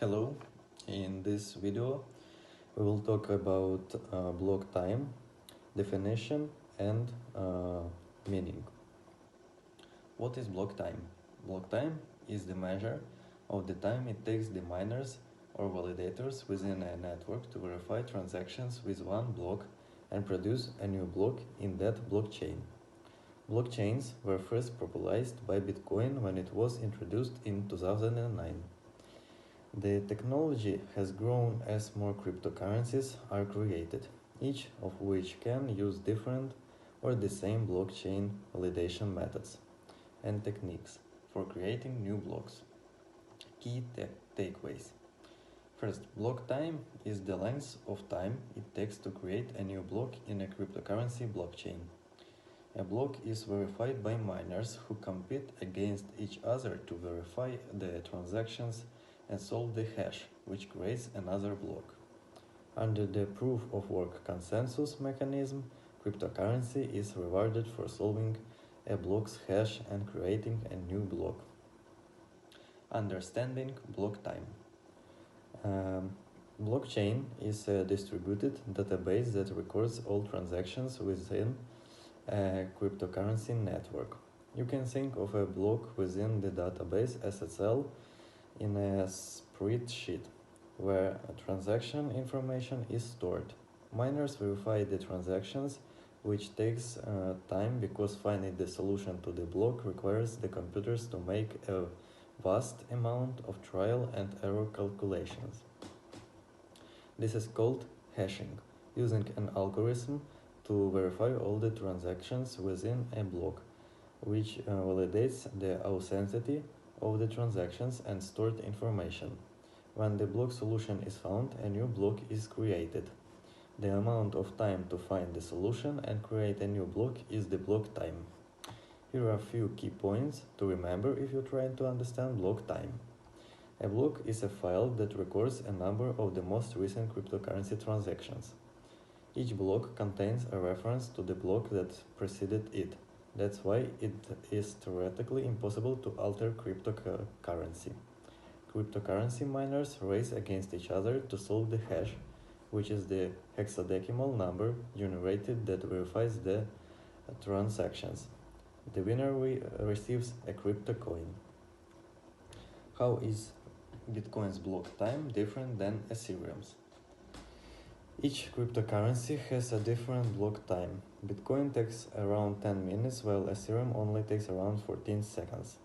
Hello, in this video we will talk about block time, definition and meaning. What is block time? Block time is the measure of the time it takes the miners or validators within a network to verify transactions with one block and produce a new block in that blockchain. Blockchains were first popularized by Bitcoin when it was introduced in 2009. The technology has grown as more cryptocurrencies are created, each of which can use different or the same blockchain validation methods and techniques for creating new blocks. Key takeaways. First, block time is the length of time it takes to create a new block in a cryptocurrency blockchain. A block is verified by miners who compete against each other to verify the transactions and solve the hash, which creates another block. Under the proof of work consensus mechanism, cryptocurrency is rewarded for solving a block's hash and creating a new block. Understanding block time. Blockchain is a distributed database that records all transactions within a cryptocurrency network. You can think of a block within the database as a cell in a spreadsheet where transaction information is stored. Miners verify the transactions, which takes time because finding the solution to the block requires the computers to make a vast amount of trial and error calculations. This is called hashing, using an algorithm to verify all the transactions within a block, which validates the authenticity of the transactions and stored information. When the block solution is found, a new block is created. The amount of time to find the solution and create a new block is the block time. Here are a few key points to remember if you're trying to understand block time. A block is a file that records a number of the most recent cryptocurrency transactions. Each block contains a reference to the block that preceded it. That's why it is theoretically impossible to alter cryptocurrency. Cryptocurrency miners race against each other to solve the hash, which is the hexadecimal number generated that verifies the transactions. The winner receives a crypto coin. How is Bitcoin's block time different than Ethereum's? Each cryptocurrency has a different block time. Bitcoin takes around 10 minutes, while Ethereum only takes around 14 seconds.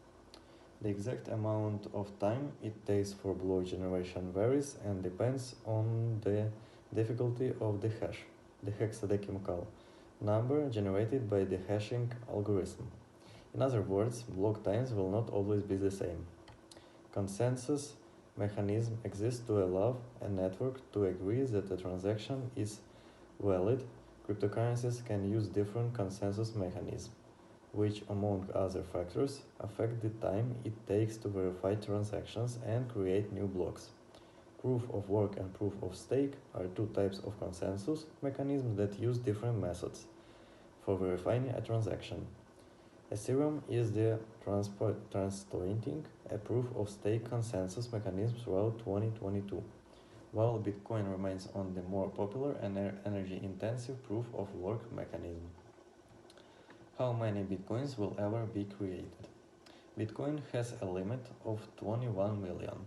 The exact amount of time it takes for block generation varies and depends on the difficulty of the hash, the hexadecimal number generated by the hashing algorithm. In other words, block times will not always be the same. Consensus mechanism exists to allow a network to agree that a transaction is valid. Cryptocurrencies can use different consensus mechanisms, which, among other factors, affect the time it takes to verify transactions and create new blocks. Proof of work and proof of stake are two types of consensus mechanisms that use different methods for verifying a transaction. Ethereum is the translating a proof of stake consensus mechanism throughout 2022, while Bitcoin remains on the more popular and energy-intensive proof of work mechanism. How many Bitcoins will ever be created? Bitcoin has a limit of 21 million.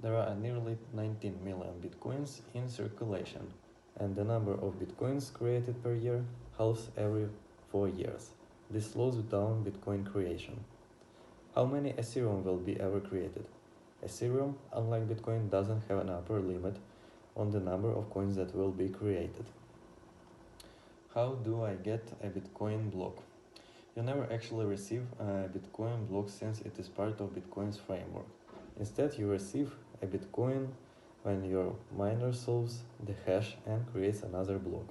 There are nearly 19 million Bitcoins in circulation, and the number of Bitcoins created per year halves every 4 years. This slows down Bitcoin creation. How many Ethereum will be ever created? Ethereum, unlike Bitcoin, doesn't have an upper limit on the number of coins that will be created. How do I get a Bitcoin block? You never actually receive a Bitcoin block since it is part of Bitcoin's framework. Instead, you receive a Bitcoin when your miner solves the hash and creates another block.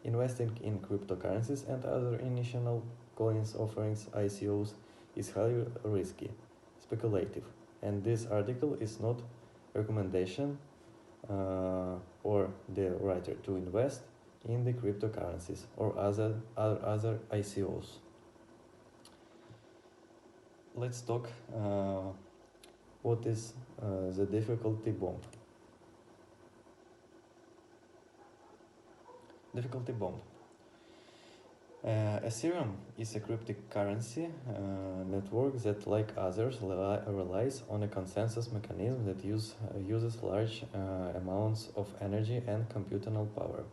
Investing in cryptocurrencies and other initial coins offerings ICOs is highly risky, speculative, and this article is not a recommendation or the writer to invest in the cryptocurrencies or other ICOs. Let's talk What is the difficulty bomb? Difficulty bomb. Ethereum is a cryptocurrency network that, like others, relies on a consensus mechanism that uses large amounts of energy and computational power.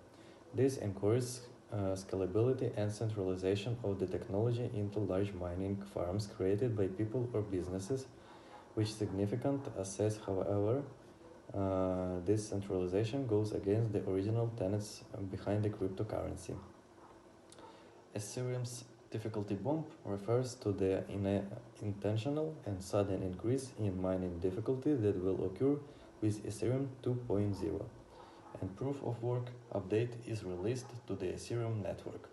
This encourages scalability and centralization of the technology into large mining farms created by people or businesses, which significant assets, however, this centralization goes against the original tenets behind the cryptocurrency. Ethereum's difficulty bomb refers to the intentional and sudden increase in mining difficulty that will occur with Ethereum 2.0, and proof of work update is released to the Ethereum network.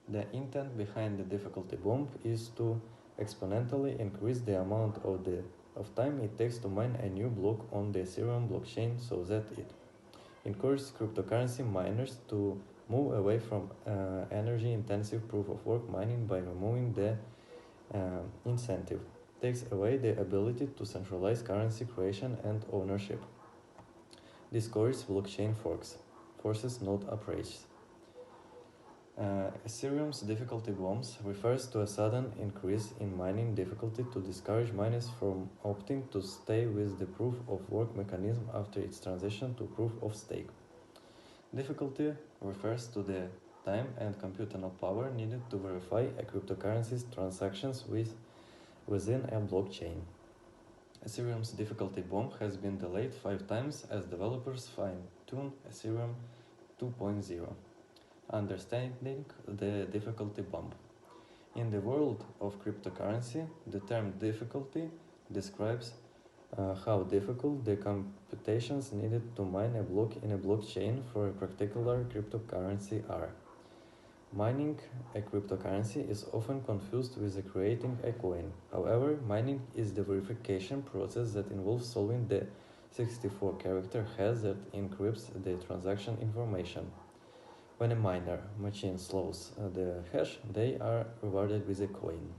The intent behind the difficulty bomb is to exponentially increase the amount of time it takes to mine a new block on the Ethereum blockchain so that it encourages cryptocurrency miners to move away from energy-intensive proof-of-work mining by removing the incentive, takes away the ability to centralize currency creation and ownership, discourages blockchain forces node upgrades. Ethereum's difficulty bombs refers to a sudden increase in mining difficulty to discourage miners from opting to stay with the proof-of-work mechanism after its transition to proof-of-stake. Difficulty refers to the time and computational power needed to verify a cryptocurrency's transactions within a blockchain. Ethereum's difficulty bomb has been delayed 5 times as developers fine-tune Ethereum 2.0. Understanding the difficulty bomb. In the world of cryptocurrency, the term difficulty describes how difficult the computations needed to mine a block in a blockchain for a particular cryptocurrency are. Mining a cryptocurrency is often confused with creating a coin. However, mining is the verification process that involves solving the 64-character hash that encrypts the transaction information. When a miner machine slows the hash, they are rewarded with a coin.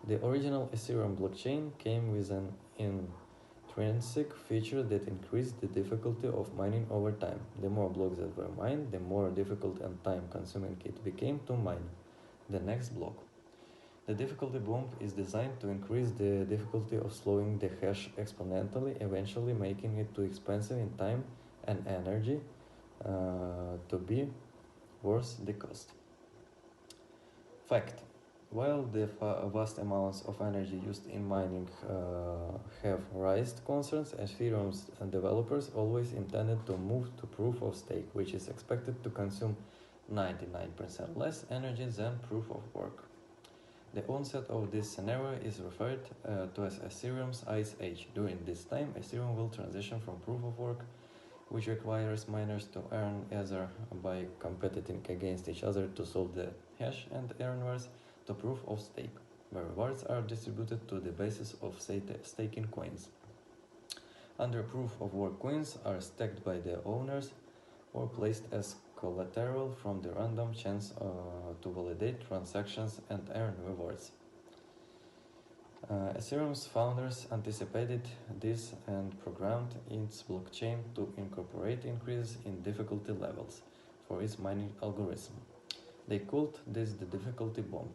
The original Ethereum blockchain came with an intrinsic feature that increased the difficulty of mining over time. The more blocks that were mined, the more difficult and time-consuming it became to mine the next block. The difficulty bomb is designed to increase the difficulty of slowing the hash exponentially, eventually making it too expensive in time and energy to be worth the cost. Fact. While the vast amounts of energy used in mining have raised concerns, Ethereum's developers always intended to move to proof of stake, which is expected to consume 99% less energy than proof of work. The onset of this scenario is referred to as Ethereum's Ice Age. During this time, Ethereum will transition from proof of work, which requires miners to earn Ether by competing against each other to solve the hash and earn rewards, to proof of stake, where rewards are distributed to the basis of staking coins. Under proof of work, coins are stacked by the owners or placed as collateral from the random chance to validate transactions and earn rewards. Ethereum's founders anticipated this and programmed its blockchain to incorporate increases in difficulty levels for its mining algorithm. They called this the difficulty bomb,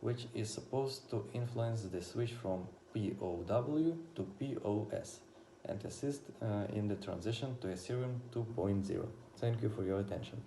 which is supposed to influence the switch from POW to POS and assist in the transition to Ethereum 2.0. Thank you for your attention.